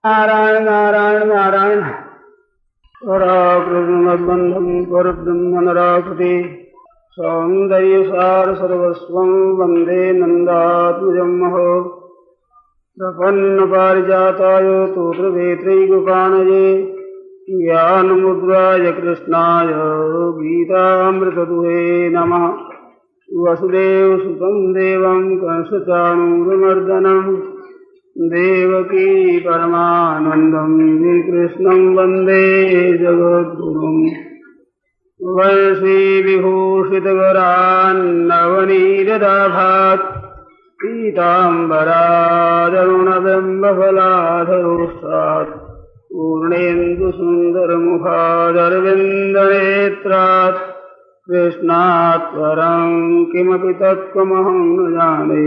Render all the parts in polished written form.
नारायण नारायण नारायण पराकृष्णमद्बन्धं परब्रह्म नराकृति सौन्दर्यसार सर्वस्वं वन्दे नन्दात्मजं महो प्रपन्नपारिजाताय तोत्रवेत्रैकपाणये ज्ञानमुद्राय कृष्णाय गीतामृतदुहे नमः। वसुदेवसुतं देवं कंसचाणूरमर्दनं देवकी परमानन्दं कृष्णं वन्दे जगद्गुरुं। वंशीविभूषितकरान्नवनीरदाभात् पीताम्बरादरुणबिम्बफलाधरोष्ठात् पूर्णेन्दुसुन्दरमुखादरविन्दनेत्रात् कृष्णात् परं किमपि तत्त्वमहं न जाने।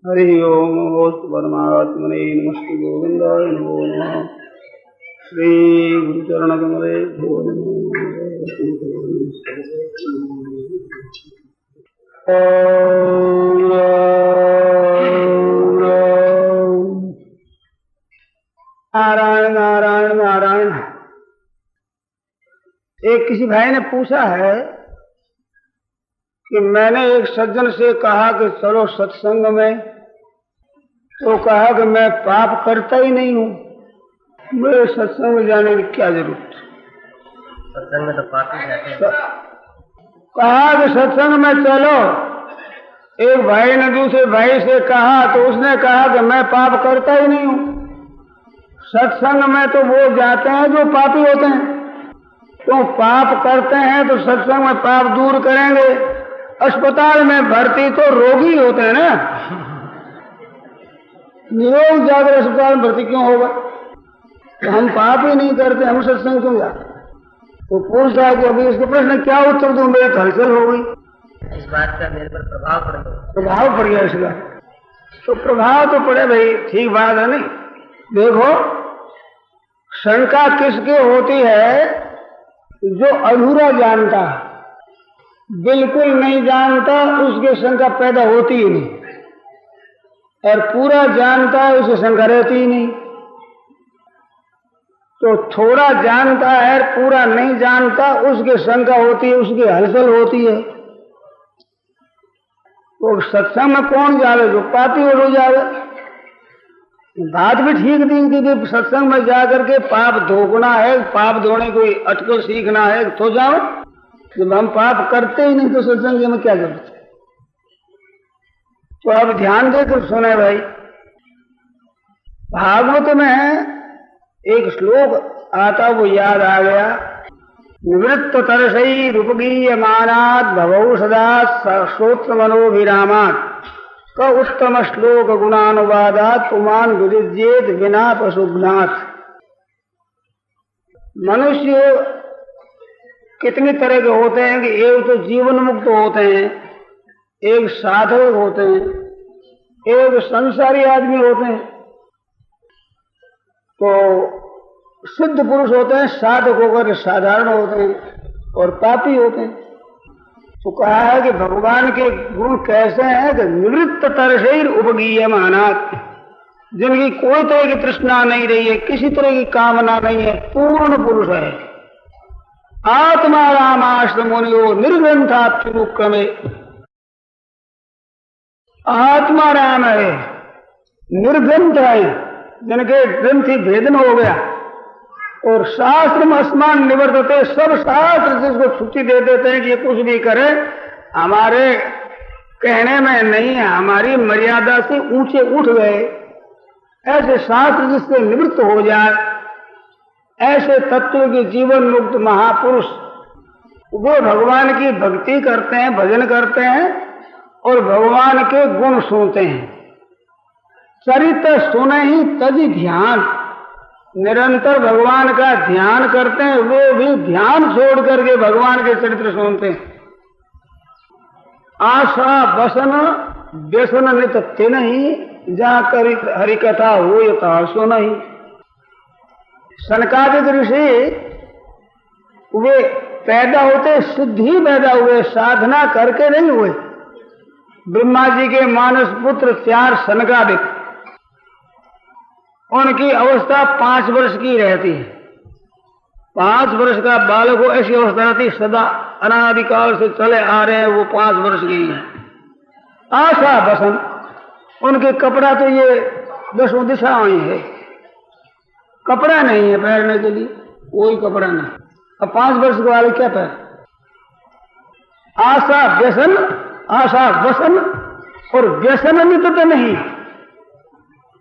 हरि ओम नमोस्तु परमात्मने नमस्ते गोविंदाय नमो नमः। श्री गुरुचरण कमले नारायण नारायण नारायण। एक किसी भाई ने पूछा है कि मैंने एक सज्जन से कहा कि चलो सत्संग में, तो कहा कि मैं पाप करता ही नहीं हूँ, मेरे सत्संग में जाने की क्या जरूरत। सत्संग में तो पाप ही जाते हैं। कहा कि सत्संग में चलो। एक भाई ने दूसरे भाई से कहा तो उसने कहा कि मैं पाप करता ही नहीं हूँ। सत्संग में तो वो जाते हैं जो पापी होते हैं, तो पाप करते हैं तो सत्संग में पाप दूर करेंगे। अस्पताल में भर्ती तो रोगी होते हैं ना, निरोग जाकर अस्पताल में भर्ती क्यों होगा? तो हम पाप ही नहीं करते, हम सत्संग क्यों जाते? तो पूछता है कि अभी इसके प्रश्न क्या उत्तर दूं, मेरी हलचल हो गई। इस बात का मेरे पर प्रभाव पड़ गया। प्रभाव पड़ गया इसका, तो प्रभाव तो पड़े भाई, ठीक बात है नहीं। देखो, शंका किसके होती है? जो अधूरा जानता है, बिल्कुल नहीं जानता, उसके शंका पैदा होती ही नहीं, और पूरा जानता है उसे शंका रहती ही नहीं। तो थोड़ा जानता है, पूरा नहीं जानता, उसके शंका होती है, उसकी हलचल होती है। तो सत्संग में कौन जावे? जो पापी हो जावे। बात भी ठीक थी कि सत्संग में जाकर के पाप धोना है, पाप धोने कोई अटकल सीखना है तो जाओ। जब हम पाप करते ही नहीं तो सत्संग में क्या जरूरत है? तो अब ध्यान देकर सुने भाई। भागवत में एक श्लोक आता, वो याद आ गया। निवृत्त तरसई रूपगीयमानात् भवौ सदा श्रोत्र मनोभिरामात् क उत्तम श्लोक गुणानुवादात् पुमान विरुज्येत विना पशुघ्नात्। मनुष्य कितनी तरह के होते हैं कि एक तो जीवन मुक्त होते हैं, एक साधक होते हैं, एक संसारी आदमी होते हैं। तो सिद्ध पुरुष होते हैं, साधक होकर साधारण होते हैं, और पापी होते हैं। तो कहा है कि भगवान के गुण कैसे हैं कि निवृत्त तरसैर उपगीयमानात्, जिनकी कोई तरह की तृष्णा नहीं रही है, किसी तरह की कामना नहीं है, पूर्ण पुरुष है। आत्मा रामाश्रमोनियो निर्ग्रंथाप्युक्रमे, आत्मा राम है, निर्ग्रंथ है, जिनके ग्रंथि भेदन हो गया। और शास्त्र में अस्मान निवर्तते, सब शास्त्र जिसको छुट्टी दे देते हैं कि ये कुछ भी करे, हमारे कहने में नहीं है, हमारी मर्यादा से ऊंचे उठ गए। ऐसे शास्त्र जिससे निवृत्त हो जाए, ऐसे तत्व के जीवन मुक्त महापुरुष, वो भगवान की भक्ति करते हैं, भजन करते हैं, और भगवान के गुण सुनते हैं। चरित्र सुने ही तजी ध्यान, निरंतर भगवान का ध्यान करते हैं। वो भी ध्यान छोड़ करके भगवान के चरित्र सुनते हैं। आशा बसन व्यसन नित नहीं, जाकर हरिकथा हो यथा सो नहीं। सनकादिक ऋषि वे पैदा होते सिद्धि पैदा हुए, साधना करके नहीं हुए। ब्रह्मा जी के मानस पुत्र 4 सनकादिक, उनकी अवस्था 5 वर्ष की रहती है। 5 वर्ष का बालक हो ऐसी अवस्था रहती, सदा अनादिकाल से चले आ रहे हैं, वो 5 वर्ष की है। आशा बसन, उनके कपड़ा तो ये 10 दिशाओं ही है, कपड़ा नहीं है पहनने के लिए, कोई कपड़ा नहीं। अब 5 वर्ष के वाले क्या पहने? आशा व्यसन, आशा वसन और व्यसन तो नहीं,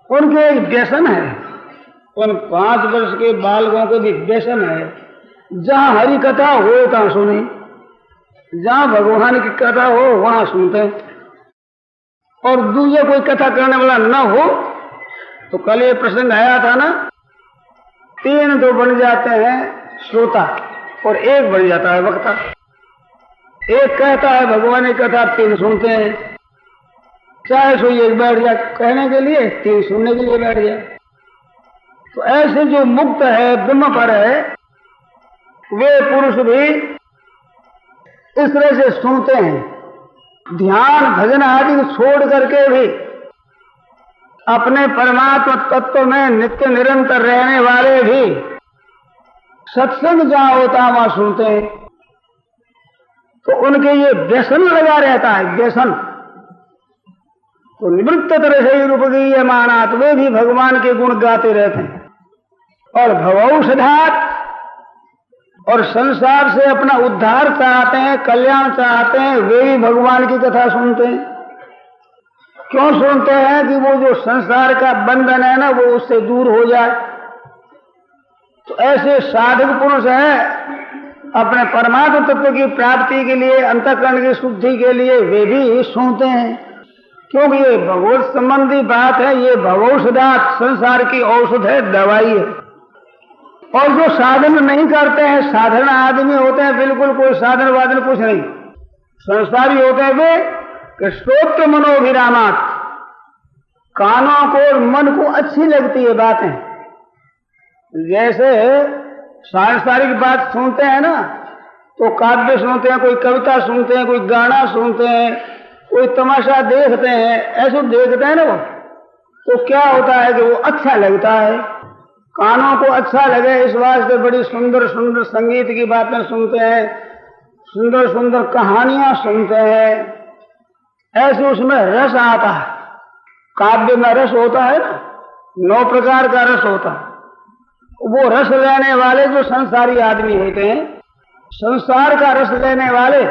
उनके एक व्यसन है। उन 5 वर्ष के बालकों के भी व्यसन है। जहां हरि कथा हो तहां सुने, जहां भगवान की कथा हो वहां सुनते, और दूसरे कोई कथा करने वाला न हो तो कल ये प्रसंग आया था ना, 3 तो बन जाते हैं श्रोता और 1 बन जाता है वक्ता। 1 कहता है भगवान की कथा, 3 सुनते हैं। चाहे सो एक बैठ जाए कहने के लिए, 3 सुनने के लिए बैठ जाए। तो ऐसे जो मुक्त है, ब्रह्म पर है, वे पुरुष भी इस तरह से सुनते हैं। ध्यान भजन आदि को छोड़ करके भी अपने परमात्मा तत्व में नित्य निरंतर रहने वाले भी सत्संग जहां होता है वहां सुनते हैं। तो उनके ये व्यसन लगा रहता है, व्यसन। तो निवृत्त तरह से रूपगीय मानात, वे भी भगवान के गुण गाते रहते हैं। और भवौषधात, और संसार से अपना उद्धार चाहते हैं, कल्याण चाहते हैं, वे भी भगवान की कथा सुनते हैं। क्यों सुनते हैं? कि वो जो संसार का बंधन है ना, वो उससे दूर हो जाए। तो ऐसे साधक पुरुष है, अपने परमात्मा तत्व की प्राप्ति के लिए, अंतःकरण की शुद्धि के लिए वे भी सुनते हैं। क्योंकि ये भगवत संबंधी बात है, ये भवौषधात, संसार की औषध है, दवाई है। और जो साधन नहीं करते हैं, साधारण आदमी होते हैं, बिल्कुल कोई साधन वादन कुछ नहीं, संसारी होते हैं वे, कि श्रोत्र मनोभिरामात, कानों को और मन को अच्छी लगती है बातें। जैसे सांसारिक बात सुनते हैं ना, तो काव्य सुनते हैं, कोई कविता सुनते हैं, कोई गाना सुनते हैं, कोई तमाशा देखते हैं, ऐसे देखते हैं ना वो, तो क्या होता है कि वो अच्छा लगता है, कानों को अच्छा लगे, इस वास्ते बड़ी सुंदर सुंदर संगीत की बातें सुनते हैं, सुंदर सुंदर कहानियां सुनते हैं, ऐसे उसमें रस आता है। काव्य में रस होता है ना, 9 प्रकार का रस होता है। वो रस लेने वाले जो संसारी आदमी होते हैं, संसार का रस लेने वाले,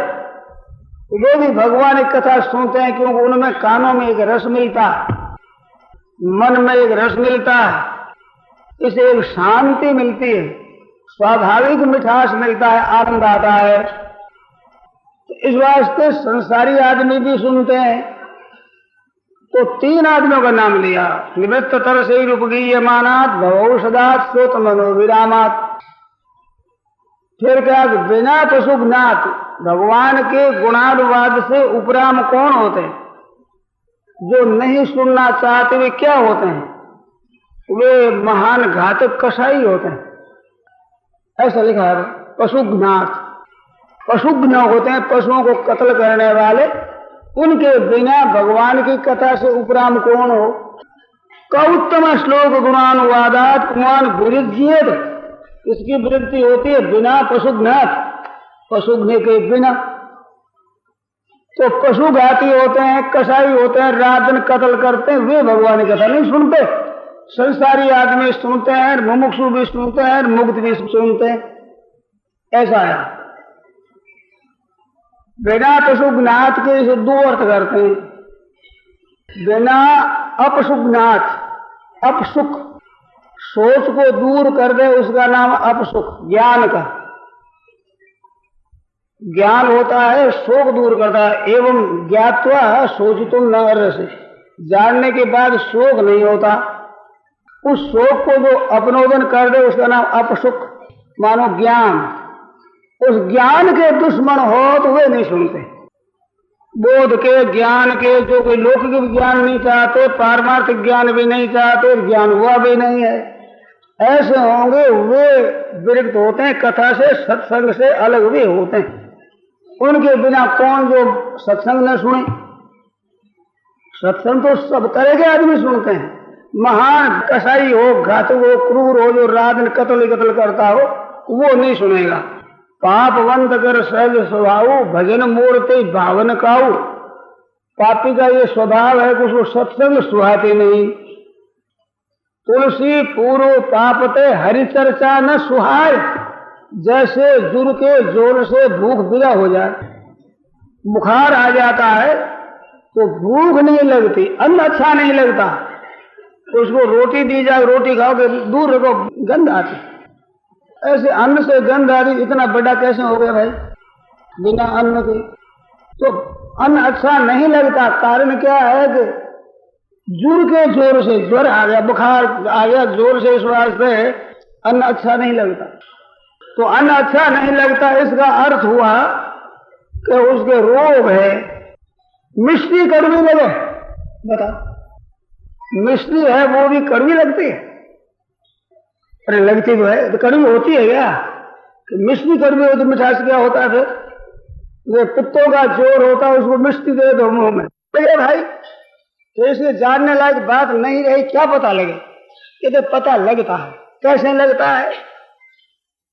वे भी भगवान की कथा सुनते हैं, क्योंकि उनमें कानों में एक रस मिलता है, मन में एक रस मिलता है, इसे एक शांति मिलती है, स्वाभाविक मिठास मिलता है, आनंद आता है। तो इस वास्ते संसारी आदमी भी सुनते हैं। तो 3 आदमियों का नाम लिया, निवृत्त तरसे रूपगीयमानात्, भवौषधात्, श्रोत मनोविरामात्। फिर क्या? बिना पशुघ्नात्, भगवान के गुणानुवाद से उपराम कौन होते हैं? जो नहीं सुनना चाहते वे क्या होते हैं? वे महान घातक कसाई होते हैं, ऐसा लिखा है। पशुघ्नात्, पशुघ्न होते हैं, पशुओं को कत्ल करने वाले। उनके बिना भगवान की कथा से उपराम कौन हो? कौत्तम श्लोक गुणानुवादात कुमान विरुज्येत, इसकी वृत्ति होती है बिना पशुघ्नात्, पशुघ्ने के बिना। तो पशु घाती होते हैं, कसाई होते हैं, रात दिन कत्ल करते हैं, वे भगवान की कथा नहीं सुनते। संसारी आदमी सुनते हैं, मुमुक्षु भी सुनते हैं, मुक्त भी सुनते हैं, ऐसा है। बिना पशुघ्नात् के इसे 2 अर्थ करते हैं। बिना अपसुघ्नात्, अपसुख, सोच को दूर कर दे उसका नाम अपसुख, ज्ञान का। ज्ञान होता है शोक दूर करता है। एवं ज्ञात्वा शोचितुम न अर्हसि, जानने के बाद शोक नहीं होता। उस शोक को जो अपनोदन कर दे उसका नाम अपसुख, मानो ज्ञान। उस ज्ञान के दुश्मन हो तो वे नहीं सुनते। बोध के, ज्ञान के, जो कोई लौकिक ज्ञान नहीं चाहते, पारमार्थिक ज्ञान भी नहीं चाहते, ज्ञान हुआ भी नहीं है, ऐसे होंगे वे विरक्त होते हैं, कथा से सत्संग से अलग भी होते हैं। उनके बिना कौन जो सत्संग न सुने? सत्संग तो सब तरह के आदमी सुनते हैं, महान कसाई हो, घातक हो, क्रूर हो, जो रात दिन कत्ल करता हो, वो नहीं सुनेगा। पापवंत कर सहज स्वभाव, भजन मूर्ति भावन काऊ। पापी का ये स्वभाव है कि उसको सत्संग सुहाते नहीं। तुलसी पूर्व पापते हरि चर्चा न सुहाय। जैसे जुर के जोर से भूख विदा हो जाए, बुखार आ जाता है तो भूख नहीं लगती, अन्न अच्छा नहीं लगता, तो उसको रोटी दी जाए, रोटी खाओगे दूर रखो, गंध आती। ऐसे अन्न से गंध आती, इतना बड़ा कैसे हो गया भाई बिना अन्न के? तो अन्न अच्छा नहीं लगता। कारण क्या है कि जुर के जोर से, ज्वर आ गया, बुखार आ गया जोर से, इस वास्ते अन्न अच्छा नहीं लगता। तो अन्न अच्छा नहीं लगता, इसका अर्थ हुआ कि उसके रोग है। मिष्टी कड़वी लगे, बता, मिष्टी है वो भी कड़वी लगती है? अरे लगती तो है, तो कड़वी होती है क्या? कि मिष्टी कड़वी हो तो मिठास क्या होता है? फिर वो पित्तों का जोर होता है, उसको मिष्टी दे दो मुंह में, तो भाई तो इसलिए जानने लायक बात नहीं रही, क्या पता लगे? ये तो पता लगता है। कैसे लगता है?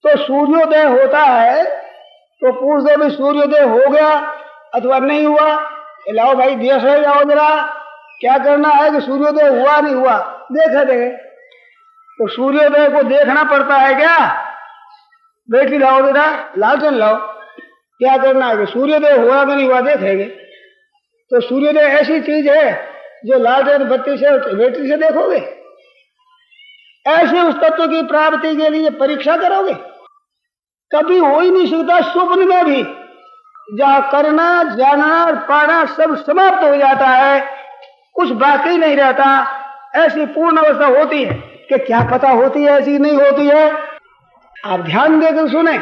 तो सूर्योदय होता है तो पूछ दो भी सूर्योदय हो गया अथवा नहीं हुआ, लाओ भाई देश है, जाओ जरा, क्या करना है कि सूर्योदय हुआ नहीं हुआ देखा देखे। तो सूर्योदय को देखना पड़ता है क्या? बेटी लाओ जरा, लालटेन लाओ, क्या करना है कि सूर्योदय हुआ कि नहीं हुआ देखेंगे। तो सूर्योदय ऐसी चीज है जो लालटेन बत्ती से बैटरी से देखोगे? ऐसे उस तत्व की प्राप्ति के लिए परीक्षा करोगे? कभी हो ही नहीं सकता। स्वप्न में भी जहाँ करना, जानना और पाना सब समाप्त हो जाता है, कुछ बाकी नहीं रहता। ऐसी पूर्ण अवस्था होती है कि क्या पता होती है, ऐसी नहीं होती है। आप ध्यान देकर सुने,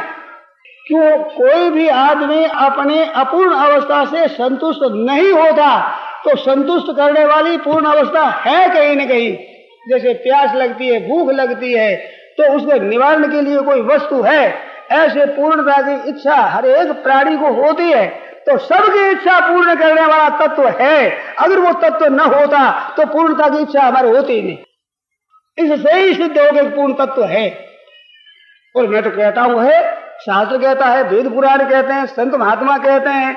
क्यों कोई भी आदमी अपनी अपूर्ण अवस्था से संतुष्ट नहीं होता, तो संतुष्ट करने वाली पूर्ण अवस्था है कहीं न कहीं। जैसे प्यास लगती है, भूख लगती है, तो उसके निवारण के लिए कोई वस्तु है। ऐसे पूर्णता की इच्छा हर एक प्राणी को होती है, तो सबकी इच्छा पूर्ण करने वाला तत्व है। अगर वो तत्व न होता तो पूर्णता की इच्छा हमारे होती ही नहीं। इससे ही सिद्ध हो गया पूर्ण तत्व है। और मैं तो कहता हूं है, शास्त्र कहता है, वेद पुराण कहते हैं, संत महात्मा कहते हैं,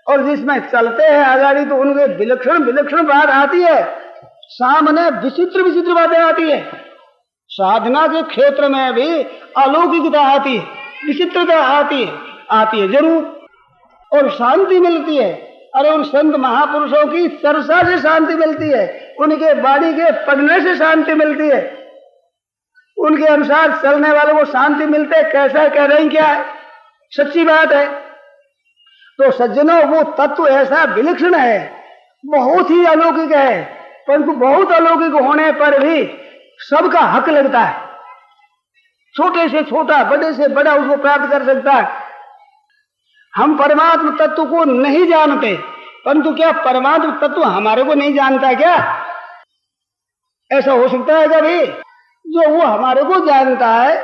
और जिसमें चलते हैं आजादी तो उनके विलक्षण विलक्षण बात आती है, सामने विचित्र विचित्र बातें आती है। साधना के क्षेत्र में भी अलौकिकता आती है, विचित्रता आती है जरूर, और शांति मिलती है। अरे उन संत महापुरुषों की चर्चा से शांति मिलती है, उनके वाणी के पढ़ने से शांति मिलती है, उनके अनुसार चलने वालों को शांति मिलते है। कैसा कह रहे हैं, क्या है, सच्ची बात है। तो सज्जनों, वो तत्व ऐसा विलक्षण है, बहुत ही अलौकिक है, परंतु बहुत अलौकिक होने पर भी सबका हक लगता है। छोटे से छोटा, बड़े से बड़ा उसको प्राप्त कर सकता है। हम परमात्म तत्व को नहीं जानते, परंतु क्या परमात्म तत्व हमारे को नहीं जानता क्या? ऐसा हो सकता है कभी? जो वो हमारे को जानता है,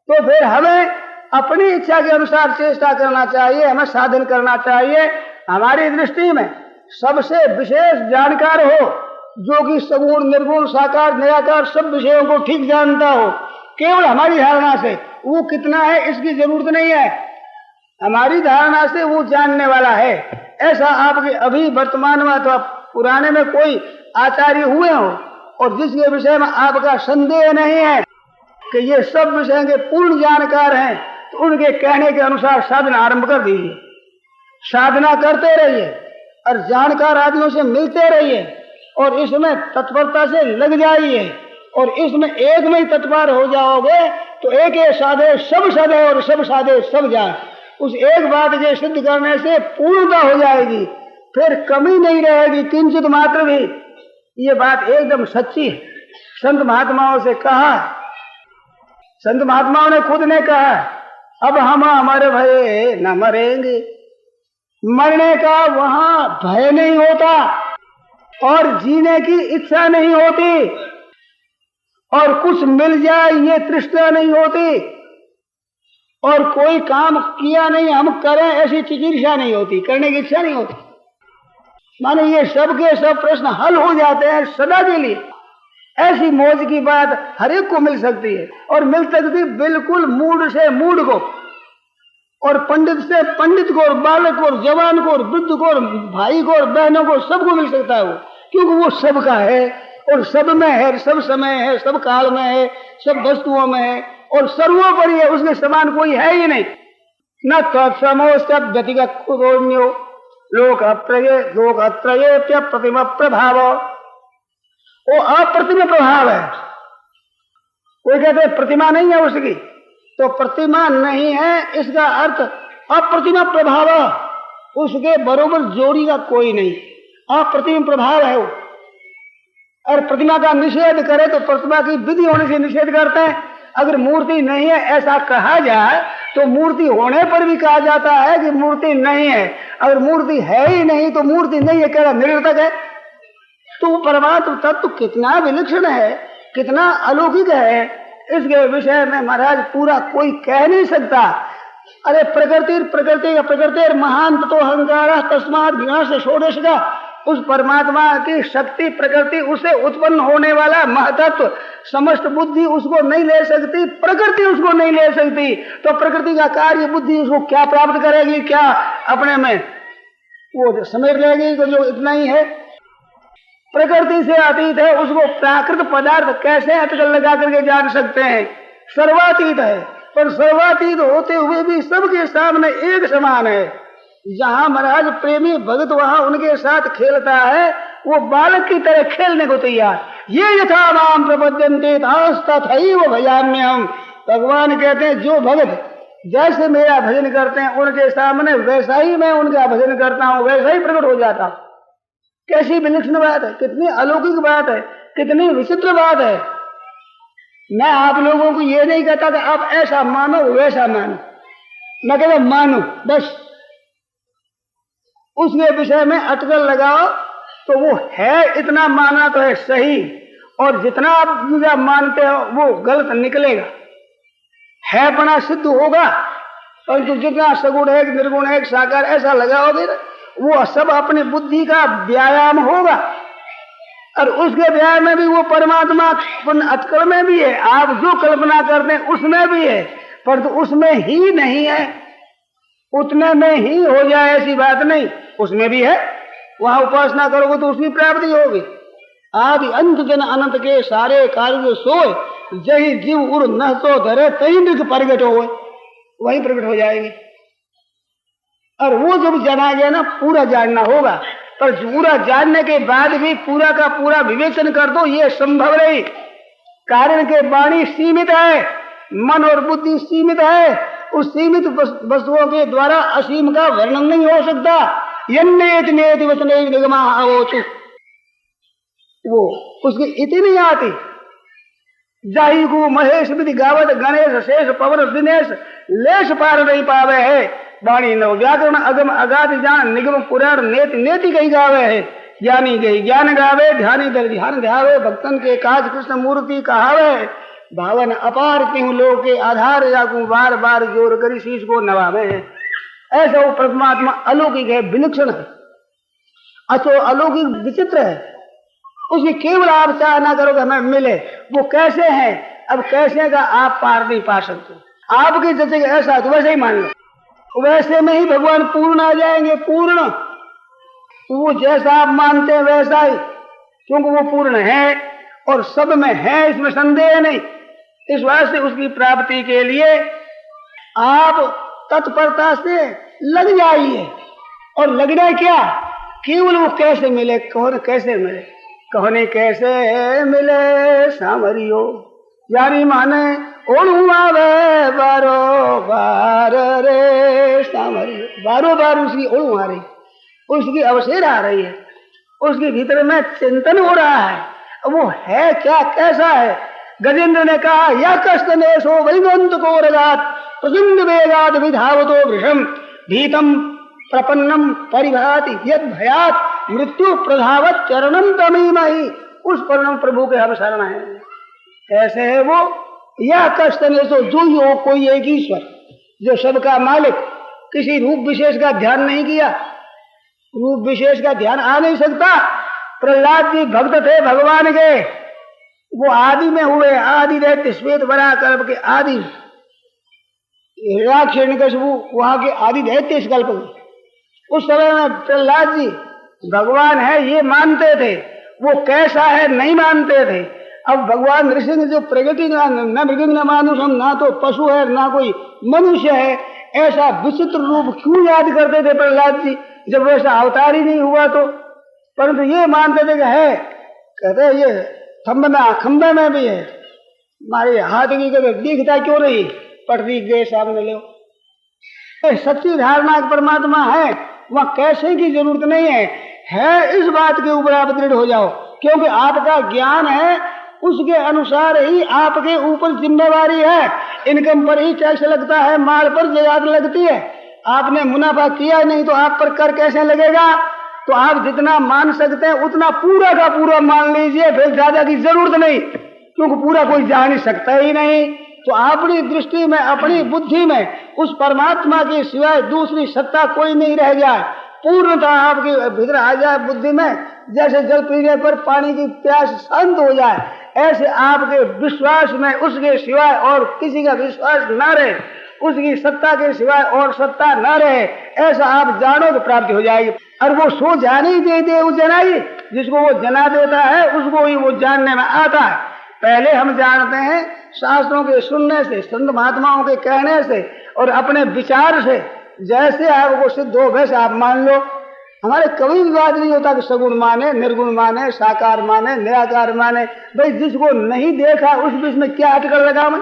तो फिर हमें अपनी इच्छा के अनुसार चेष्टा करना चाहिए, हमें साधन करना चाहिए। हमारी दृष्टि में सबसे विशेष जानकार हो, जो कि सगुण निर्गुण साकार निराकार सब विषयों को ठीक जानता हो। केवल हमारी धारणा से वो कितना है इसकी जरूरत नहीं है, हमारी धारणा से वो जानने वाला है। ऐसा आपके अभी वर्तमान में अथवा पुराने में कोई आचार्य हुए हो और जिसके विषय में आपका संदेह नहीं है कि ये सब विषय के पूर्ण जानकार हैं, तो उनके कहने के अनुसार साधना आरंभ कर दीजिए। साधना करते रहिए और जानकार आदमियों से मिलते रहिए और इसमें तत्परता से लग जाइए, और इसमें एक में ही तत्पर हो जाओगे तो एक साधे सब साधे और सब साधे सब जाए। उस एक बात के सिद्ध करने से पूर्णता हो जाएगी, फिर कमी नहीं रहेगी किंचित मात्र भी। ये बात एकदम सच्ची है। संत महात्माओं से कहा, संत महात्माओं ने खुद ने कहा, अब हम अमर भय न मरेंगे। मरने का वहां भय नहीं होता और जीने की इच्छा नहीं होती, और कुछ मिल जाए ये तृष्णा नहीं होती, और कोई काम किया नहीं हम करें ऐसी चिकित्सा नहीं होती, करने की इच्छा नहीं होती। माने ये सब के सब प्रश्न हल हो जाते हैं सदा के लिए। ऐसी मौज की बात हर एक को मिल सकती है, और मिल सकती बिल्कुल मूड से मूड को, और पंडित से पंडित को, और बालक को, और जवान को, और वृद्ध को, और भाई को, और बहनों को, सबको मिल सकता है वो, क्योंकि वो सबका है और सब में है, सब समय है, सब काल में है, सब वस्तुओं में है, और सर्वोपरि है, उसके समान कोई है ही नहीं। न तत्समो सब व्यतिगत कुतोन्यो लोक अत्रये प्रतिमा प्रभाव, वो अप्रतिमा प्रभाव है। कोई कहते हैं प्रतिमा नहीं है उसकी, तो प्रतिमा नहीं है इसका अर्थ अप्रतिमा प्रभाव, उसके बरोबर जोड़ी का कोई नहीं, अप्रतिमा प्रभाव है वो। और प्रतिमा का निषेध करे तो प्रतिमा की विधि होने से निषेध करते हैं। अगर मूर्ति नहीं है ऐसा कहा जाए तो मूर्ति होने पर भी कहा जाता है कि मूर्ति नहीं है। अगर मूर्ति है ही नहीं तो मूर्ति नहीं है कह निरर्थक है। तो परमात्म तत्व कितना विलक्षण है, कितना अलौकिक है, इसके विषय में महाराज पूरा कोई कह नहीं सकता। अरे प्रकृति महान तो अहंकार तस्मात् विनाश षोडश का, उस परमात्मा की शक्ति प्रकृति, उसे उत्पन्न होने वाला महतत्व, समस्त बुद्धि उसको नहीं ले सकती, प्रकृति उसको नहीं ले सकती, तो प्रकृति का कार्य बुद्धि उसको क्या प्राप्त करेगी, क्या अपने में वो समेट लेगी जो इतना ही है। प्रकृति से अतीत है, उसको प्राकृत पदार्थ कैसे अटकल लगा करके जान सकते हैं। सर्वातीत है, पर सर्वातीत होते हुए भी सबके सामने एक समान है। जहां महाराज प्रेमी भगत वहां उनके साथ खेलता है, वो बालक की तरह खेलने को तैयार। ये यथा माम प्रपद्यन्ते तथैव भजाम्यहम्। भगवान कहते हैं जो भगत जैसे मेरा भजन करते हैं उनके सामने वैसा ही मैं उनका भजन करता हूँ, वैसा ही प्रकट हो जाता हूँ। कैसी विलक्षण बात है, कितनी अलौकिक बात है, कितनी विचित्र बात है। मैं आप लोगों को ये नहीं कहता कि आप ऐसा मानो वैसा मानो, मैं कहता मानो बस, उसके विषय में अटकल लगाओ तो वो है इतना माना तो है सही, और जितना आप मानते हो वो गलत निकलेगा, है बना सिद्ध होगा। परंतु जितना सगुण है, निर्गुण है, साकार ऐसा लगाओगे वो सब अपनी बुद्धि का व्यायाम होगा, और उसके व्यायाम में भी वो परमात्मा अटकल में भी है, आप जो कल्पना करते हैं उसमें भी है, परंतु उसमें ही नहीं है, उतने में ही हो जाए ऐसी बात नहीं, उसमें भी है। वहां उपासना करोगे तो उसकी प्राप्ति होगी। आदि अंत जन अनंत के सारे कार्य सोए, जही जीव उड़ न तो धरे तही मृग प्रगट हो, वही प्रकट हो जाएगी। और वो जब जाना गया ना, पूरा जानना होगा, पर पूरा जानने के बाद भी पूरा का पूरा विवेचन कर दो ये संभव नहीं। कारण के वाणी सीमित है, मन और बुद्धि सीमित है, उस सीमित वस्तुओं के द्वारा असीम का वर्णन नहीं हो सकता। यन्नेति नेति वचने निगमा आवोचु, वो उसकी इति नहीं आती। जाहि को महेश विधि गावत गणेश शेष पवन दिनेश लेश पार नहीं पावे है। वाणी नव व्याकरण अगम अगाध जान निगम पुराण नेति नेति कही गावे है। ज्ञानी गई ज्ञान गावे, ध्यानी दर ध्यान ध्यावे, भक्तन के काज कृष्ण मूर्ति कहावे। भावन अपार क्यों लोग के आधार जाकू बार बार जोर करी शीश को नवावे है। ऐसा वो परमात्मा अलौकिक है, विलक्षण है, अतो अलौकिक विचित्र है। उसकी केवल आप चाह ना करोगे हमें मिले, वो कैसे है, अब कैसे का आप पार नहीं पा सकते। आपके जैसे ऐसा तो वैसे ही मान लो, वैसे में ही भगवान पूर्ण आ जाएंगे, पूर्ण। वो जैसा आप मानते हैं वैसा ही, क्योंकि वो पूर्ण है और सब में है, इसमें संदेह नहीं। इस वास्ते उसकी प्राप्ति के लिए आप तत्परता से लग जाइए। और लगना क्या, केवल वो कैसे मिले, कौन कैसे मिले, कहने कैसे मिले सामरियो, यानी माने ओणुआवे बारो बार रे सामरियो। बारो बार उसकी ओणु आ रही, उसकी अवसेर आ रही है, उसके भीतर में चिंतन हो रहा है, वो है क्या, कैसा है। गजेंद्र ने कहा या कस्तने सो वैगंत को रगात प्रचंड वेगात विधावतो वृषम भीतम प्रपन्नम परिभाति यद भयात मृत्यु प्रधावत चरणम तमीमहि। उस परम प्रभु के हम शरण हैं। कैसे है वो, या कस्तने सो, जो ही हो कोई एक ईश्वर जो सबका मालिक, किसी रूप विशेष का ध्यान नहीं किया, रूप विशेष का ध्यान आ नहीं सकता। प्रहलाद जी भक्त थे भगवान के, वो आदि में हुए, आदि रहते श्वेत बरा कल्प के आदि हिरण्यकशिपु वहां के आदि रहते इस कल्प में। उस समय में प्रहलाद जी भगवान है ये मानते थे, वो कैसा है नहीं मानते थे। अब भगवान ऋषि जो प्रगति न मृगंग न मानुषम, ना तो पशु है ना कोई मनुष्य है, ऐसा विचित्र रूप क्यों याद करते थे प्रहलाद जी जब वैसा अवतार ही नहीं हुआ तो। परंतु ये मानते थे कि है, कहते ये खंबे में भी है, हमारे हाथ की कभी दिखता क्यों नहीं, पटरी के सामने लो। सच्ची धारणा परमात्मा है, वहां कैसे की जरूरत नहीं है इस बात के ऊपर आप दृढ़ हो जाओ, क्योंकि आपका ज्ञान है, उसके अनुसार ही आपके ऊपर जिम्मेवारी है। इनकम पर ही टैक्स लगता है, माल पर जकात लगती है। आपने मुनाफा किया नहीं तो आप पर कर कैसे लगेगा? तो आप जितना मान सकते हैं उतना पूरा का पूरा मान लीजिए, फिर ज्यादा की जरूरत नहीं, क्योंकि पूरा कोई जान ही सकता ही नहीं। तो अपनी दृष्टि में, अपनी बुद्धि में उस परमात्मा के सिवाय दूसरी सत्ता कोई नहीं रह जाए, पूर्णतः आपके भीतर आ जाए बुद्धि में। जैसे जल पीने पर पानी की प्यास शांत हो जाए, ऐसे आपके विश्वास में उसके सिवाय और किसी का विश्वास न रहे, उसकी सत्ता के सिवाय और सत्ता न रहे, ऐसा आप जानो तो प्राप्ति हो जाएगी। और वो सो जाने ही दे वो जनाई, जिसको वो जना देता है उसको ही वो जानने में आता है। पहले हम जानते हैं शास्त्रों के सुनने से, संत महात्माओं के कहने से और अपने विचार से, जैसे आपको सिद्ध हो वैसे आप मान लो। हमारे कभी विवाद नहीं होता कि सगुण माने, निर्गुण माने, साकार माने, निराकार माने। भाई जिसको नहीं देखा उस बीच में क्या अटकल लगा मैं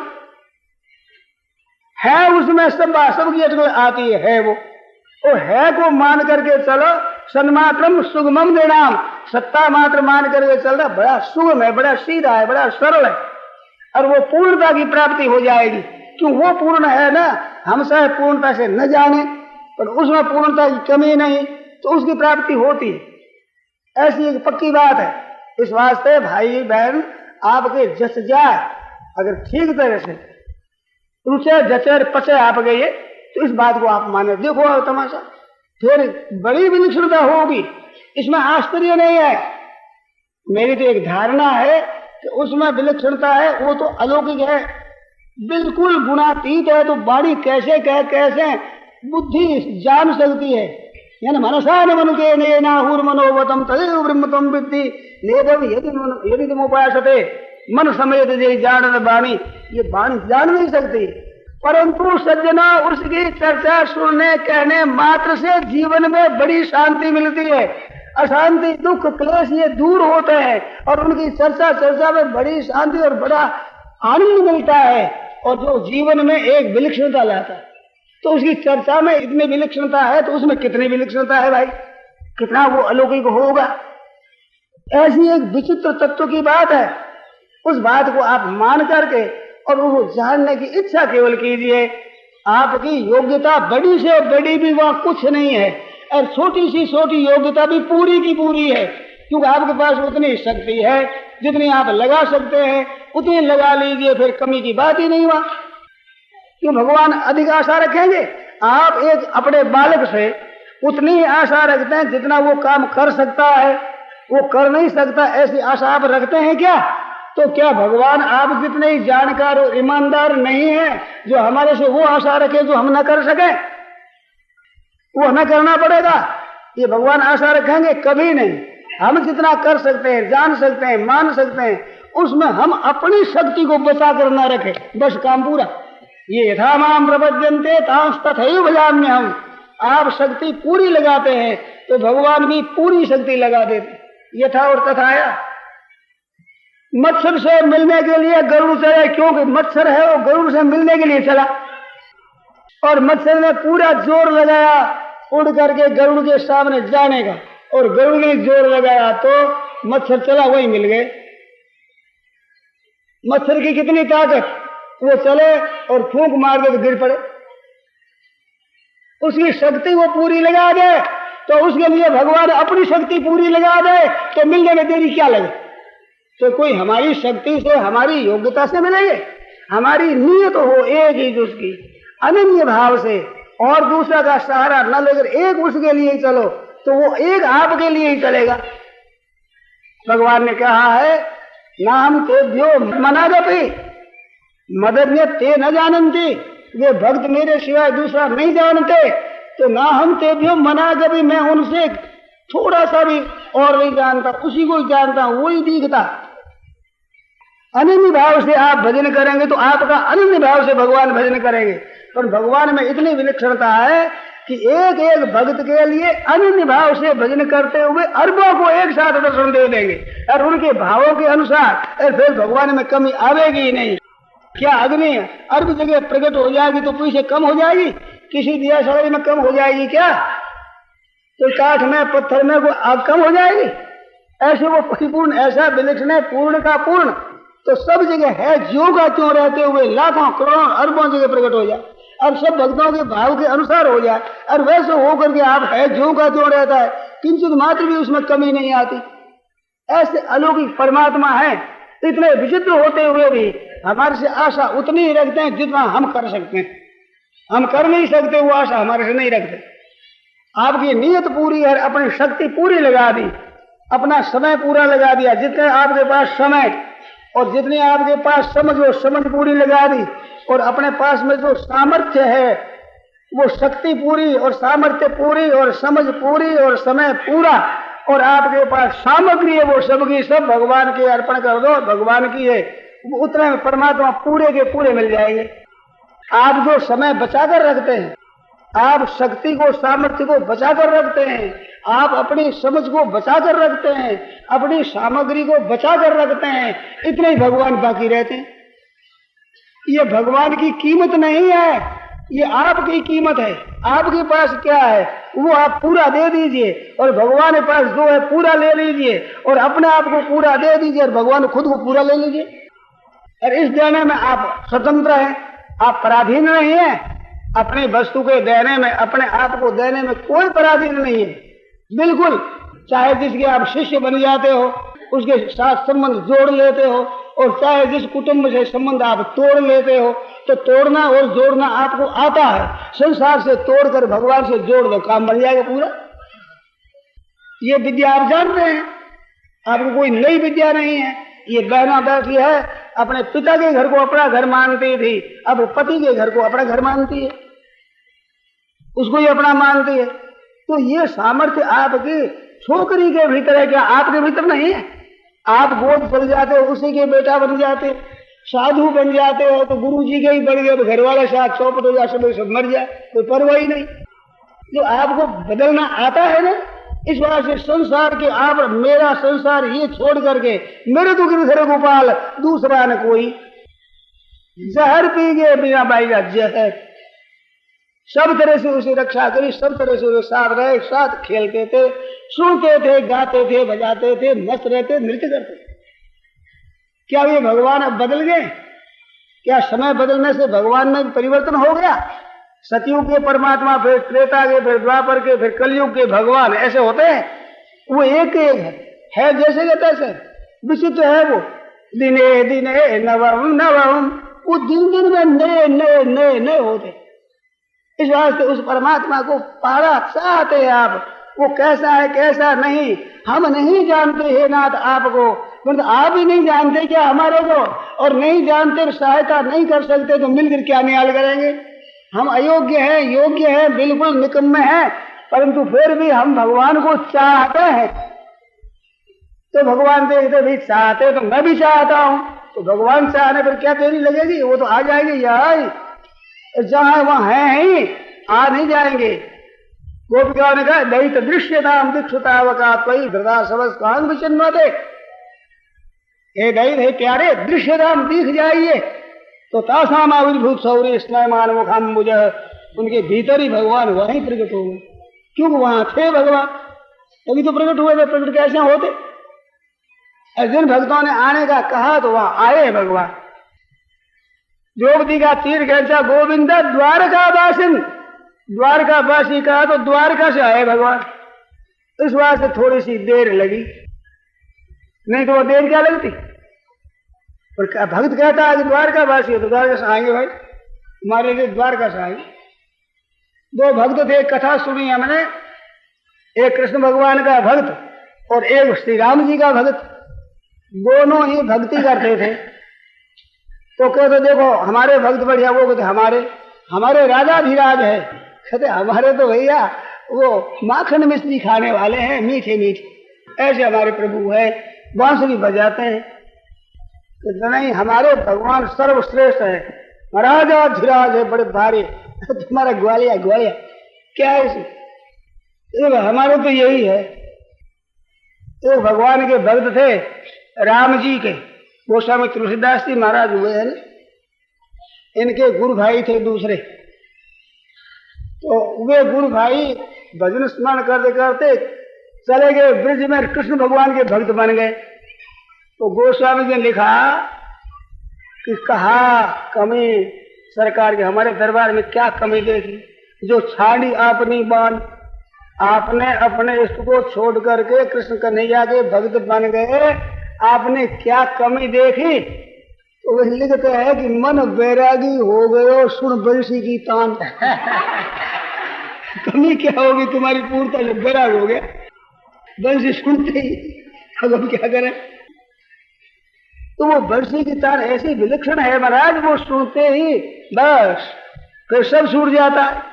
है, उसमें सबकी अटकल आती है। वो है को मान करके चलो, सन्मात्रम सुगमम निर्णाम, सत्ता मात्र मान करके चल रहा, बड़ा सुगम है, बड़ा सीधा है, बड़ा सरल है, और वो पूर्णता की प्राप्ति हो जाएगी। क्यों? वो पूर्ण है ना, हम चाहे पूर्णता से न जाने पर उसमें पूर्णता की कमी नहीं, तो उसकी प्राप्ति होती है। ऐसी एक पक्की बात है। इस वास्ते भाई बहन आपके जस जाए, अगर ठीक तरह से रुचे जचे पचे आप गए तो इस बात को आप माने। देखो तमाशा, फिर बड़ी विलक्षणता होगी, इसमें आश्चर्य नहीं है। मेरी तो एक धारणा है कि उसमें विलक्षणता है, वो तो अलौकिक है, बिल्कुल गुणातीत है। तो वाणी कैसे कह, कैसे बुद्धि जान सकती है? यानी मनसा न मनु के नेनाहुर मनोवतम तदेव ब्रह्मतम विद्धि नेदम यदि तुम उपासते मन समेत जे जान वाणी, ये वाणी जान नहीं सकती। परंतु सज्जना उसकी चर्चा सुनने कहने मात्र से जीवन में बड़ी शांति मिलती है। अशांति, दुख, क्लेश ये दूर होते हैं, और उनकी चर्चा में बड़ी शांति और बड़ा आनंद मिलता है, और जो जीवन में एक विलक्षणता लाता है। तो उसकी चर्चा में इतनी विलक्षणता है तो उसमें कितनी विलक्षणता है भाई, कितना वो अलौकिक होगा। ऐसी एक विचित्र तत्व की बात है। उस बात को आप मान करके और वो जानने की इच्छा केवल कीजिए। आपकी योग्यता बड़ी से बड़ी भी वहां कुछ नहीं है, और छोटी सी छोटी योग्यता भी पूरी की पूरी है, क्योंकि आपके पास उतनी शक्ति है जितनी आप लगा सकते हैं, उतनी लगा लीजिए, फिर कमी की बात ही नहीं हुआ। क्यों भगवान अधिक आशा रखेंगे? आप एक अपने बालक से उतनी आशा रखते हैं जितना वो काम कर सकता है, वो कर नहीं सकता ऐसी आशा आप रखते हैं क्या? तो क्या भगवान आप जितने ही जानकार और ईमानदार नहीं है जो हमारे से वो आशा रखे जो हम न कर सके? वो हमें करना पड़ेगा। ये भगवान आशा रखेंगे? कभी नहीं। हम जितना कर सकते हैं, जान सकते हैं, मान सकते हैं, उसमें हम अपनी शक्ति को बचा कर न रखें, बस काम पूरा। ये यथा माम प्रपद्यन्ते तांस तथैव भजाम्य हम। आप शक्ति पूरी लगाते हैं तो भगवान भी पूरी शक्ति लगा देते। यथा और तथाया। मत्सर से मिलने के लिए गरुड़ चले, क्योंकि मत्सर है वो गरुड़ से मिलने के लिए चला, और मत्सर ने पूरा जोर लगाया उड़ करके गरुड़ के सामने जाने का, और गरुड़ ने जोर लगाया तो मत्सर चला, वही मिल गए। मत्सर की कितनी ताकत, वो चले और फूंक मार दे तो गिर पड़े। उसकी शक्ति वो पूरी लगा दे तो उसके लिए भगवान अपनी शक्ति पूरी लगा दे तो मिलने में देरी क्या लगे? तो कोई हमारी शक्ति से, हमारी योग्यता से मिलेंगे? हमारी नीयत हो एक ही उसकी अनन्य भाव से, और दूसरा का सहारा न लेकर एक उसके लिए ही चलो, तो वो एक आपके लिए ही चलेगा। भगवान ने कहा है ना हम तेभ्यो मनागपि मदन्य ते न जानन्ति, वे भक्त मेरे सिवाय दूसरा नहीं जानते, तो ना हम तेभ्यो मनागपि, मैं उनसे थोड़ा सा भी और नहीं जानता, उसी को जानता हूं, वही दिखता। अनन्य भाव से आप भजन करेंगे तो आपका अनन्य भाव से भगवान भजन करेंगे। पर भगवान में इतनी विलक्षणता है कि एक एक भक्त के लिए अनन्य भाव से भजन करते हुए अरबों को एक साथ दर्शन दे देंगे, और उनके भावों के अनुसार और फिर भगवान में कमी आवेगी ही नहीं। क्या अग्नि अरब जगह प्रकट हो जाएगी तो पीछे कम हो जाएगी? किसी दिया सड़ाई में कम हो जाएगी क्या? तो काठ में पत्थर में वो आग कम हो जाएगी? ऐसे वो परिपूर्ण, ऐसा विलक्षण है, पूर्ण का पूर्ण, तो सब जगह है, ज्यों का त्यों रहते हुए लाखों करोड़ों अरबों जगह प्रकट हो जाए, अब सब भक्तों के भाव के अनुसार हो जाए, और वैसे होकर के आप है ज्यों का त्यों रहता है, किंचित मात्र भी उसमें कमी नहीं आती। ऐसे अलौकिक परमात्मा है, इतने विचित्र होते हुए भी हमारे से आशा उतनी ही रखते हैं जितना हम कर सकते हैं। हम कर नहीं सकते वो आशा हमारे से नहीं रखते। आपकी नीयत पूरी है, अपनी शक्ति पूरी लगा दी, अपना समय पूरा लगा दिया, जितने आपके पास समय और जितनी आपके पास समझ, वो समझ पूरी लगा दी, और अपने पास में जो सामर्थ्य है वो शक्ति पूरी और सामर्थ्य पूरी और समझ पूरी और समय पूरा, और आपके पास सामग्री है वो सबकी सब भगवान के अर्पण कर दो, भगवान की है, उतने में परमात्मा पूरे के पूरे मिल जाएंगे। आप जो समय बचा कर रखते हैं, आप शक्ति को सामर्थ्य को बचा कर रखते हैं, आप अपनी समझ को बचा कर रखते हैं, अपनी सामग्री को बचा कर रखते हैं, इतने ही भगवान बाकी रहते हैं। ये भगवान की कीमत नहीं है, ये आपकी कीमत है। आपके पास क्या है वो आप पूरा दे दीजिए, और भगवान के पास जो है पूरा ले लीजिए, और अपने आप को पूरा दे दीजिए, और भगवान खुद को पूरा ले लीजिए। और इस देने में आप स्वतंत्र हैं, आप पराधीन नहीं है। अपनी वस्तु के देने में, अपने आप को देने में कोई पराधीन नहीं है, बिल्कुल। चाहे जिसके आप शिष्य बन जाते हो, उसके साथ संबंध जोड़ लेते हो, और चाहे जिस कुटुंब से संबंध आप तोड़ लेते हो, तो तोड़ना और जोड़ना आपको आता है। संसार से तोड़कर भगवान से जोड़ दो, काम बन जाएगा पूरा। ये विद्या आप जानते हैं, आपको कोई नई विद्या नहीं है। ये बहना बैठी है, अपने पिता के घर को अपना घर मानती थी, अब पति के घर को अपना घर मानती है, उसको ही अपना मानती है। तो ये सामर्थ्य आपकी छोकरी के भीतर है, क्या आपके भीतर नहीं है? आप गोद चल जाते हो, उसी के बेटा बन जाते, साधु बन जाते हो, तो गुरु जी के ही बन गए, तो घर वाले साथ चौपट हो जाए, सब मर जाए, कोई परवाह ही नहीं। जो आपको बदलना आता है ना, इस वजह से संसार के आप मेरा संसार ये छोड़ करके मेरे तो गिरधर गोपाल दूसरा न कोई, जहर पी गए बिना बाईगा जहर, सब तरह से उसे रक्षा करी, सब तरह से उसे साथ रहे, साथ खेलते थे, सुनते थे, गाते थे, बजाते थे, मस्त रहते, नृत्य करते। क्या ये भगवान अब बदल गए? क्या समय बदलने से भगवान में परिवर्तन हो गया? सतयुग के परमात्मा, फिर त्रेता के, फिर द्वापर के, फिर कलयुग के भगवान ऐसे होते हैं? वो एक है जैसे के तैसे, विचित्र है वो। दिने दिने नवम नवम, वो दिन दिन में नए नए नए नए होते। इस वास्ते उस परमात्मा को पाना चाहते हैं आप, वो कैसा है कैसा नहीं हम नहीं जानते हैं नाथ आपको, मतलब आप ही नहीं जानते क्या हमारे को, और नहीं जानते सहायता नहीं कर सकते तो मिलकर क्या न्याय करेंगे? हम अयोग्य हैं, योग्य हैं, बिल्कुल निकम्मे हैं, परंतु फिर भी हम भगवान को चाहते हैं। तो भगवान देखते भी चाहते तो मैं भी चाहता हूं, तो भगवान चाहने पर क्या देरी लगेगी? वो तो आ जाएंगे, यहाँ जहां वहां है ही, आ नहीं जाएंगे। गोपिकाओं ने कहा दैत दृश्यताम दीक्षुतावका त्वयि धृता सवस्कांग विचिन्वते, हे दैत हे प्यारे, दृश्यताम दिख जाइए तो तासाम आविर्भूत सौर्य स्मयमान मुखाम्बुज, उनके भीतर ही भगवान वहीं प्रकट हो गए, क्योंकि वहां थे भगवान, तभी तो प्रकट हुए थे। प्रकट कैसे होते? जिन भक्तों ने आने का कहा तो वहां आए भगवान। द्रौपदी का तीर खेचा गोविंद द्वारका वासिन, द्वारका वासी कहा तो द्वारका से आए भगवान। इस बात से थोड़ी सी देर लगी, नहीं तो वो देर क्या लगती? पर भक्त कहता है कि द्वारका वासी है तो द्वारका से आएंगे भाई, हमारे लिए द्वारका से आएंगे। दो भक्त थे, कथा सुनी हमने, एक कृष्ण भगवान का भक्त और एक श्री राम जी का भक्त। दोनों ही भक्ति करते थे। तो कहते देखो हमारे भक्त बढ़िया, वो कहते हमारे राजा धीराज है। कहते हमारे तो भैया वो माखन मिश्री खाने वाले हैं, मीठे मीठे, ऐसे हमारे प्रभु है, बांसुरी बजाते हैं। तो नहीं, हमारे भगवान सर्वश्रेष्ठ है, महाराजा धीराज है, बड़े भारी। तुम्हारा ग्वालिया ग्वालिया क्या है इसे? हमारे तो यही है। एक भगवान के भक्त थे राम जी के, गोस्वामी तुलसीदास जी महाराज हुए हैं, इनके गुरु भाई थे दूसरे। तो वे गुरु भाई भजन स्मरण करते करते चले गए ब्रज में, कृष्ण भगवान के भक्त बन गए। तो गोस्वामी जी ने लिखा कि कहा कमी सरकार के, हमारे दरबार में क्या कमी देखी, जो छाड़ी आपनी बान, आपने अपने इष्ट को छोड़ करके कृष्ण कन्हैया के भक्त बन गए, आपने क्या कमी देखी? तो वे लिखते हैं कि मन बैरागी हो गयो सुन बंसी की तान। कमी क्या होगी तुम्हारी? पूर्णता जब बैराग हो गया, बंसी सुनते ही, अब हम क्या करें? तो वो बंसी की तान ऐसी विलक्षण है महाराज, वो सुनते ही बस फिर सब छूट जाता है।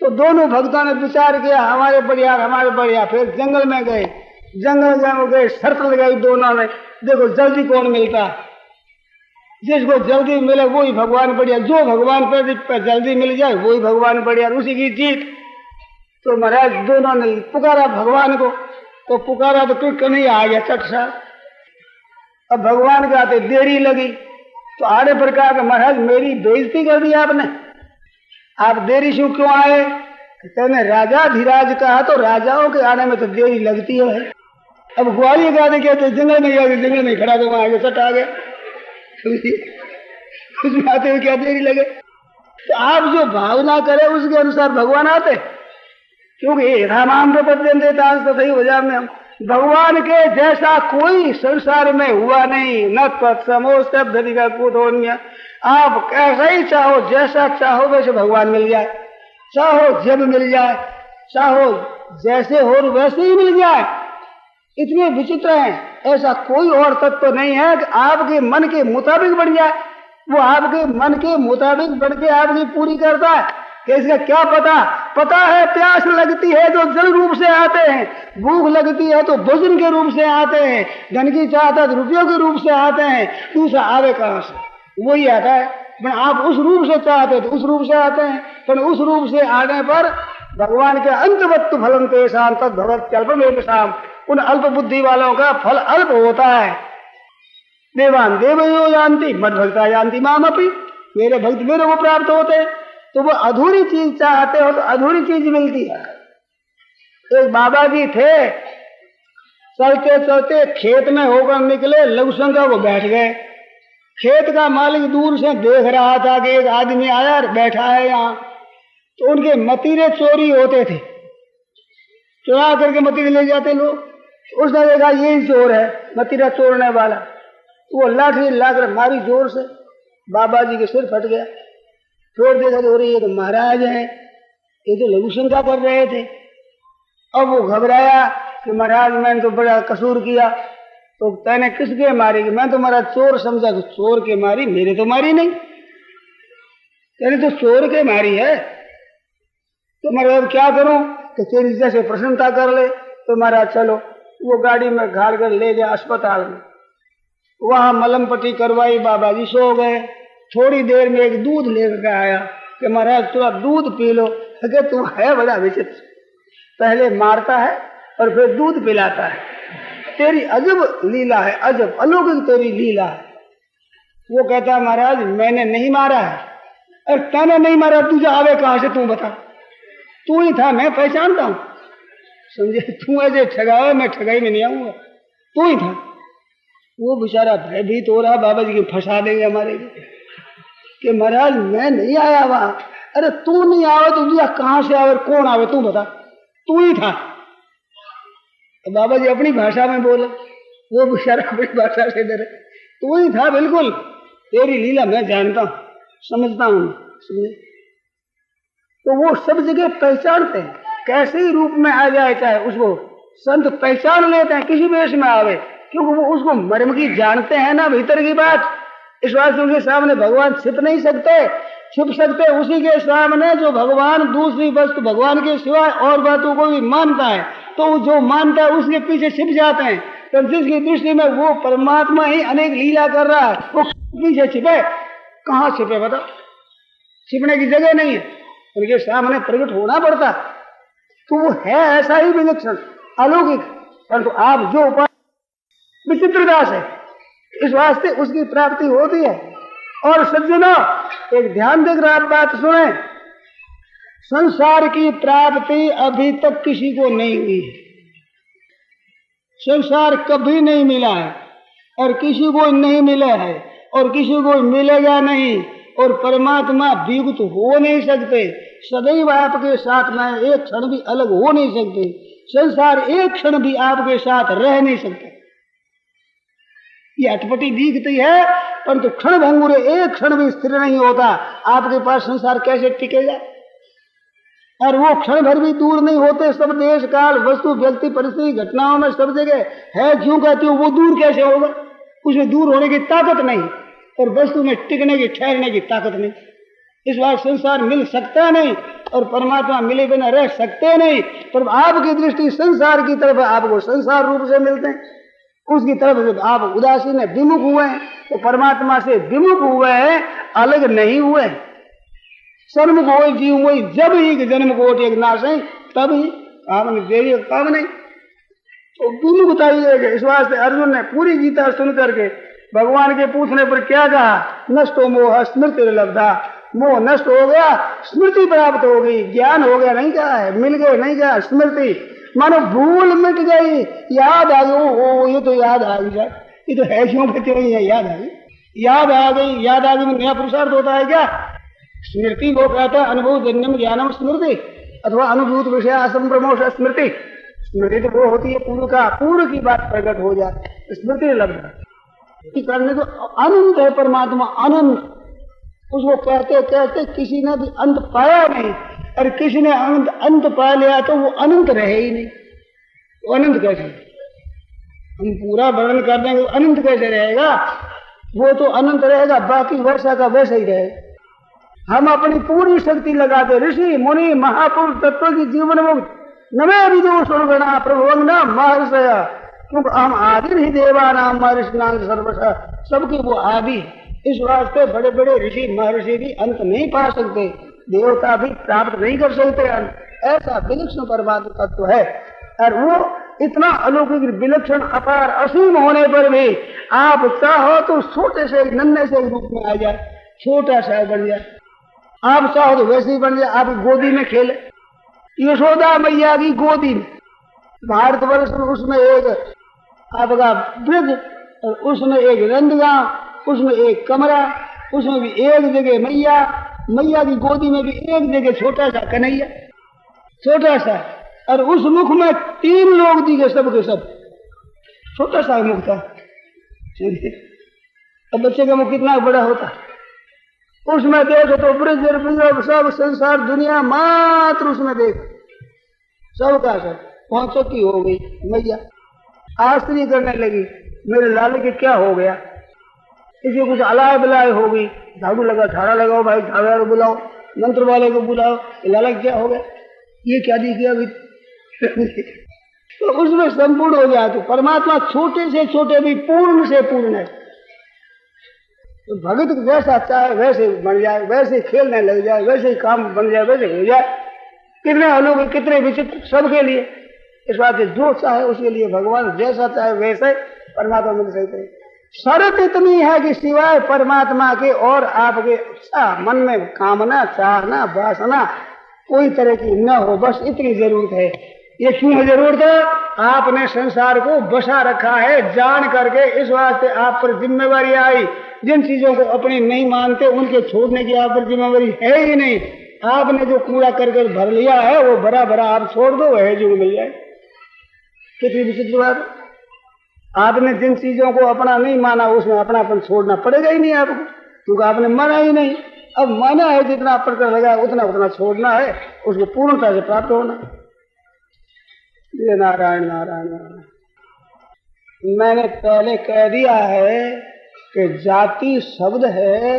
तो दोनों भक्तों ने विचार किया हमारे बढ़िया। फिर जंगल में गए, जंगल में गए, शर्त लगाई दोनों ने, देखो जल्दी कौन मिलता, जिसको जल्दी मिले वही भगवान बढ़िया, जो भगवान पर जल्दी मिल जाए वही भगवान बढ़िया, उसी की जीत। तो महाराज दोनों ने पुकारा भगवान को, तो पुकारा तो कृष्ण नहीं आ गया चट सा। अब भगवान के आते देरी लगी, तो आने पर कहा महाराज मेरी बेइज्जती कर दी आपने, आप देरी से क्यों आए? कहते राजा धीराज कहा तो राजाओं के आने में तो देरी लगती है। अब ग्वालियर गाने कहते जंगल में गया, जंगल में खड़ा तो वहां सट आ गया, कुछ में आते हुए क्या देरी लगे? तो आप जो भावना करे उसके अनुसार भगवान आते, क्योंकि रामाम तो वजह में हम भगवान के जैसा कोई संसार में हुआ नहीं, न तत्समो शब्द का कुतोन्य। आप कैसा ही चाहो, जैसा चाहो वैसे भगवान मिल जाए, चाहो जब मिल जाए, चाहो जैसे हो वैसे ही मिल जाए। इतने विचित्र हैं, ऐसा कोई और तत्व तो नहीं है कि आपके मन के मुताबिक बन जाए। वो आपके मन के मुताबिक बन के आपकी पूरी करता है कि इसका क्या पता है प्यास लगती है तो जल रूप से आते हैं, भूख लगती है तो भोजन के रूप से आते हैं, धन की चाहता है तो रुपयों के रूप से आते हैं, दूसरा आवे कहां से? वही आता है। पर आप उस रूप से चाहते तो उस रूप से आते हैं, पर उस रूप से आने पर भगवान के अंतवत्तु फलम तेषां तद्भवत्यल्पमेषाम्, उन अल्प बुद्धि वालों का फल अल्प होता है। देवान देवयो यान्ति मद्भक्ता यान्ति मामपि, मेरे भक्त मेरे को प्राप्त होते हैं। तो वो अधूरी चीज चाहते हो तो अधूरी चीज मिलती है। एक बाबा जी थे, चलते चलते खेत में होकर निकले, लघुशंका को बैठ गए। खेत का मालिक दूर से देख रहा था कि एक आदमी आया और बैठा है यहाँ, तो उनके मतीरे चोरी होते थे, चुरा करके मतीरे ले जाते लोग। उसने देखा यही चोर है, मतीरा चोरने वाला, तो वो लाठी लाकर मारी जोर से, बाबा जी के सिर फट गया। फिर देखा तो ये तो महाराज हैं, ये तो लघुशंका कर रहे थे। अब वो घबराया कि महाराज मैंने तो बड़ा कसूर किया। तो तैने किसके मारी? मैं तो मेरा चोर समझा, तो चोर के मारी, मेरे तो मारी नहीं। तेरे तो चोर के मारी है, तो मैं अब क्या करूं? कि तेरी जैसे प्रसन्नता कर ले तो महाराज चलो। वो गाड़ी में घाल कर ले गया अस्पताल में, वहां मलम पट्टी करवाई, बाबा जी सो गए। थोड़ी देर में एक दूध लेकर आया कि महाराज थोड़ा दूध पी लो। अगर तू है बड़ा विचित्र, पहले मारता है और फिर दूध पिलाता है, तेरी अजब लीला है, अजब अलौकिक तेरी लीला है। वो कहता महाराज मैंने नहीं मारा है। अरे तैने नहीं मारा, तुझे आवे कहां से? तू बता, तू ही था, मैं पहचानता हूं, समझे? तू ऐसे ठगावे, मैं ठगाई में नहीं आऊंगा, तू ही था। वो बेचारा भयभीत हो रहा, बाबा जी के फंसा देंगे हमारे कि महाराज मैं नहीं आया वहां। अरे तू नहीं आवे तो तुझे कहां से आवे, कौन आवे? तू बता, तू ही था। तो बाबा जी अपनी भाषा में बोले, वो बेचारा अपनी भाषा से डरे, तू ही था बिल्कुल, तेरी लीला मैं जानता हूं, समझता हूं, समझे? तो वो सब जगह पहचानते हैं, कैसे ही रूप में आ जाए चाहे उसको संत पहचान लेते हैं, किसी वेश में आवे क्योंकि वो उसको मर्म की जानते हैं ना, भीतर की बात। इस वास्ते उनके सामने भगवान छिप नहीं सकते। छिप सकते उसी के सामने जो भगवान दूसरी वस्तु भगवान के सिवाय और बातों को भी मानता है, तो जो मानता है उसके पीछे छिप जाते हैं। तो जिसकी दृष्टि में वो परमात्मा ही अनेक लीला कर रहा है, वो पीछे छिपे? कहाँ छिपे बताओ? छिपने की जगह नहीं है, उनके सामने प्रकट होना पड़ता। तो वो है ऐसा ही विलक्षण अलौकिक, परंतु आप जो उपाय विचित्रता से, इस वास्ते उसकी प्राप्ति होती है। और सज्जनों, एक ध्यान देकर आप बात सुने, संसार की प्राप्ति अभी तक किसी को नहीं हुई है। संसार कभी नहीं मिला है और किसी को नहीं मिला है और किसी को मिलेगा नहीं। और परमात्मा वियुक्त हो नहीं सकते, सदैव आपके साथ में, एक क्षण भी अलग हो नहीं सकते। संसार एक क्षण भी आपके साथ रह नहीं सकते। ये अटपटी दिखती है, परंतु क्षण भंगुर एक क्षण भी स्थिर नहीं होता। आपके पास संसार कैसे टिकेगा? और वो क्षण भर भी दूर नहीं होते। सब देश काल वस्तु व्यक्ति परिस्थिति घटनाओं में सब जगह है। क्यों कहती हो वो दूर कैसे होगा? उसमें दूर होने की ताकत नहीं और वस्तु में टिकने की, ठहरने की ताकत नहीं। इस बार संसार मिल सकता नहीं और परमात्मा मिले बिना रह सकते नहीं। पर आपकी दृष्टि संसार की तरफ, आपको संसार रूप से मिलते हैं, उसकी तरफ जब आप उदासीन है, विमुख हुए हैं, तो परमात्मा से विमुख हुए हैं, अलग नहीं हुए। सन्मुख हो जीव वही, जब ही जन्म कोट एक नाश है, तब ही आपने देरी काम नहीं। तो विमुखता ही है। इस वास्ते अर्जुन ने पूरी गीता सुन करके भगवान के पूछने पर क्या कहा? नष्टो मोह स्मृति लब्धा। मोह नष्ट हो गया, स्मृति प्राप्त हो गई, ज्ञान हो गया नहीं कहा है, मिल गए नहीं कहा, स्मृति मानो भूल मिट गई, याद आ गई। ओ ये तो याद आ गई, ये तो है क्यों कहते हैं याद आ गई, याद आ गई। याद आ गई में नया पुरुषार्थ होता है क्या? स्मृति वो कहता है अनुभव जन्यम ज्ञानम स्मृति, अथवा अनुभूत विषय असंप्रमोष स्मृति। स्मृति तो वो होती है पूर्व की बात प्रकट हो जाए, स्मृति लब्ध करने तो अनंत है परमात्मा, अनंत। उसको कहते कहते किसी ने भी अंत पाया नहीं, और किसी ने अंत पा लिया तो वो अनंत रहे ही नहीं। वो अनंत कैसे? हम पूरा वर्णन कर देंगे, अनंत कैसे रहेगा? वो तो अनंत रहेगा, बाकी वैसा का वैसा ही रहेगा। हम अपनी पूरी शक्ति लगाते, ऋषि मुनि महापुरुष तत्व की जीवन मुक्त नवे विदो स्वर्गणा प्रभुवंगना महर्षया, क्योंकि हम आदि ही देवानाम महर्षिनाम सर्वशः, सबके वो आदि। इस वास्ते बड़े बड़े ऋषि महर्षि भी अंत नहीं पा सकते, देवता भी प्राप्त नहीं कर सकते अंत। ऐसा विलक्षण परमात्मा तत्व है। और वो इतना अलौकिक विलक्षण अपार असीम होने पर भी आप चाहो तो छोटे से नन्हे से रूप में आ जाए, छोटा सा बन जाए। आप चाहो तो वैसे ही बन जाए, आप गोदी में खेले, यशोदा मैया की गोदी में। भारतवर्ष में उसमें एक आपका ब्रज, और उसमें एक नंदगांव, उसमें एक कमरा, उसमें भी एक जगह मैया, मैया की गोदी में भी एक जगह छोटा सा कन्हैया, छोटा सा। और उस मुख में 3 लोग दिखे, सबके सब छोटा सा मुख था। अब बच्चे का मुख कितना बड़ा होता, उसमें देखो तो ब्रज सब संसार दुनिया मात्र उसमें देख, सबका सब। वहां चौकी हो गई मैया, आश्चर्य करने लगी, मेरे लाल के क्या हो गया? इसे कुछ अलाय बलाय हो गई, झाड़ू लगा, झाड़ा लगाओ भाई, झाड़ू बुलाओ, मंत्र वाले को बुलाओ, लाला क्या हो गया, ये क्या दिख गया अभी? तो उसमें संपूर्ण हो गया। तो परमात्मा छोटे से छोटे भी पूर्ण से पूर्ण है। तो भगत जैसा चाहे वैसे बन जाए, वैसे खेलने लग जाए, वैसे काम बन जाए, वैसे हो जाए। कितने अलग, कितने विचित्र, सबके लिए। इस बात से जो चाहे उसके लिए भगवान जैसा चाहे वैसे परमात्मा मिल सकते हैं। शर्त इतनी है कि सिवाय परमात्मा के और आपके मन में कामना, चाहना, वासना कोई तरह की न हो, बस इतनी जरूरत है। ये क्यों है जरूरत है? आपने संसार को बसा रखा है जान करके, इस वास्ते आप पर जिम्मेवारी आई। जिन चीजों को अपने नहीं मानते उनके छोड़ने की आप पर जिम्मेवारी है ही नहीं। आपने जो कूड़ा करके भर लिया है वो भरा भरा आप छोड़ दो, वह जो मिल जाए। कितनी विचित्र बात। आपने जिन चीजों को अपना नहीं माना उसमें अपनापन छोड़ना पड़ेगा ही नहीं आपको, क्योंकि आपने माना ही नहीं। अब माना है जितना पड़कर लगा उतना उतना छोड़ना है, उसको पूर्णता से प्राप्त होना। ये नारायण नारायण नारायण। मैंने पहले कह दिया है कि जाति शब्द है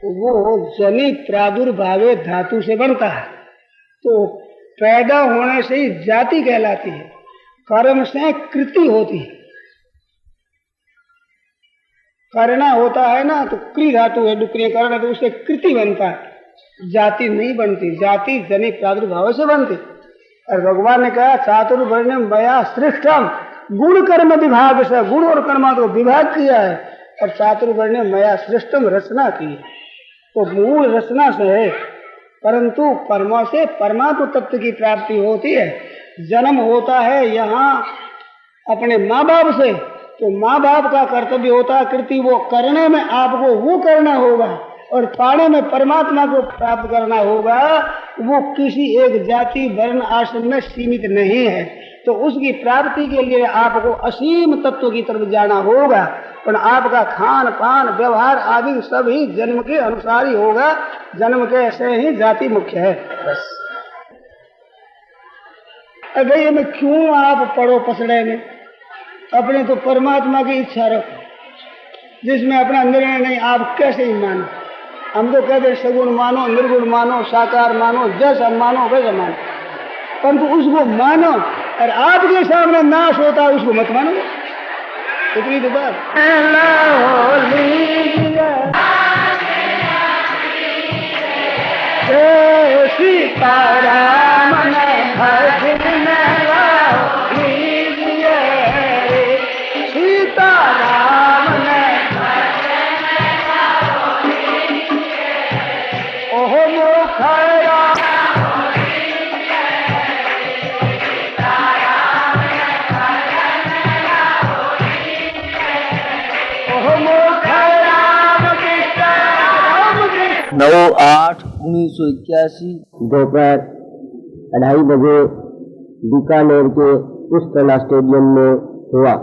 वो जनि प्रादुर्भावे धातु से बनता है, तो पैदा होने से ही जाति कहलाती है। कर्म से कृति होती है। करना होता है ना, तो क्री धातु है, डुक्रिय करना, तो उससे कृति बनता है, जाति नहीं बनती। जाति जनि प्रादुर्भाव से बनती। और भगवान ने कहा चातुर्वर्ण्यम मया सृष्टम, गुण कर्म विभाग से, गुण और कर्म को विभाग किया है, और चातुर्वर्ण्यम मया सृष्टम, रचना की है। तो मूल रचना से है, परंतु कर्म से परमात्म तत्व की प्राप्ति होती है। जन्म होता है यहाँ अपने माँ बाप से, तो माँ बाप का कर्तव्य होता है कृति, वो करने में आपको वो करना होगा, और पाने में परमात्मा को प्राप्त करना होगा। वो किसी एक जाति वर्ण आश्रम में सीमित नहीं है। तो उसकी प्राप्ति के लिए आपको असीम तत्व की तरफ जाना होगा, पर आपका खान पान व्यवहार आदि सभी जन्म के अनुसार ही होगा। जन्म के ऐसे ही जाति मुख्य है। अगर ये में क्यों आप पड़ो पसड़े में, अपने तो परमात्मा की इच्छा रखो, जिसमें अपना निर्णय नहीं। आप कैसे ही मानो, हम तो कहते सगुण मानो, निर्गुण मानो, साकार मानो, जैसा मानो वैसा मानो, परंतु उसको मानो, और आपके सामने नाश होता है उसको मत मानो। इतनी तो बात। सीताराम नौ 8/1981 दोपहर 2:30 बजे बीकानेर के पुस्तला स्टेडियम में हुआ।